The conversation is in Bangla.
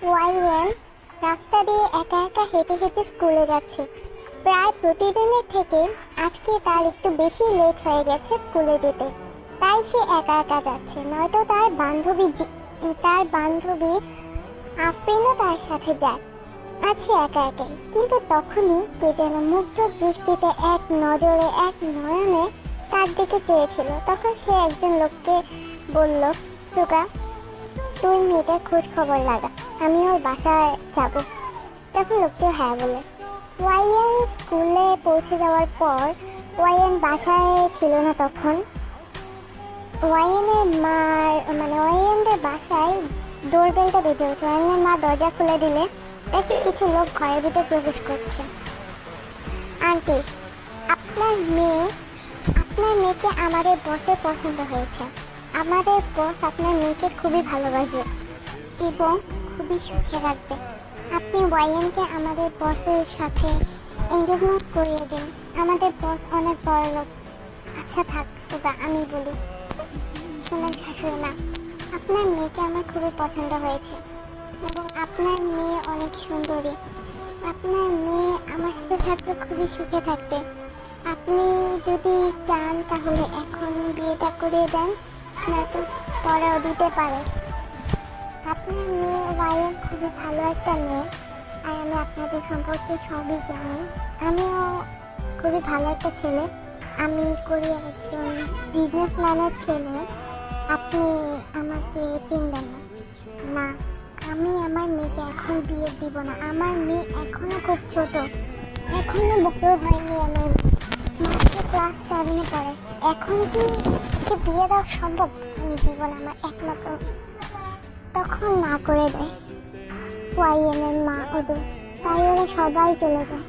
ওয়াইএন রাস্তা দিয়ে একা একা হেঁটে হেঁটে স্কুলে যাচ্ছে। প্রায় প্রতিদিনের থেকে আজকে তার একটু বেশি লেট হয়ে গেছে স্কুলে যেতে, তাই সে একা একা যাচ্ছে। নয়তো তার বান্ধবী আফরিনও তার সাথে যায়। আজ সে একা একাই, কিন্তু তখনই কে যেন মুগ্ধ দৃষ্টিতে এক নজরে এক নয়নে তার দিকে চেয়েছিল। তখন সে একজন লোককে বলল, সুগা, তুই মেয়েটার খোঁজ খবর লাগা, আমি ওর বাসায় যাব। তখন লোকটিও হ্যাঁ বলে। ওয়াইএন স্কুলে পৌঁছে যাওয়ার পর ওয়াইএন বাসায় ছিল না। তখন ওয়াইএনদের বাসায় ডোরবেলটা বেজে ওঠে। ওয়াইএনের মা দরজা খুলে দিলে দেখে কিছু লোক ঘরের ভিতরে প্রবেশ করছে। আন্টি, আপনার মেয়েকে আমাদের বসের পছন্দ হয়েছে। আমাদের বস আপনার মেয়েকে খুবই ভালোবাসে এবং খুবই সুখে রাখবে। আপনি ওয়াইএনকে আমাদের বসের সাথে এঙ্গেজমেন্ট করিয়ে দিন। আমাদের বস অনেক বড় লোক। আচ্ছা থাক সুগা, আমি বলি। শোনেন শাশুড়ি মা, আপনার মেয়েকে আমার খুবই পছন্দ হয়েছে এবং আপনার মেয়ে অনেক সুন্দরী। আপনার মেয়ে আমার সাথে থাকলে খুবই সুখে থাকবে। আপনি যদি চান তাহলে এখন বিয়েটা করিয়ে দেন, নয়তো পরেও দিতে পারে। আপনার মেয়ে ওয়াইএন খুবই ভালো একটা মেয়ে, আর আমি আপনাদের সম্পর্কে সবই জানি। আমিও খুবই ভালো একটা ছেলে। আমি কোরিয়ার একজন বিজনেসম্যানের ছেলে। আপনি আমাকে চিনবেন না। না, আমি আমার মেয়েকে এখন বিয়ে দিব না। আমার মেয়ে এখনো খুব ছোট, এখনো বড় হয়নি। আমার মাত্র ক্লাস 7-এ পড়ে। এখন কি ওকে বিয়ে দেওয়া সম্ভব? আমি দিব না, আমার একমাত্র। তখন না করে দেয় ওয়াইএনের মা ওদের, তাই ওরা সবাই চলে যায়।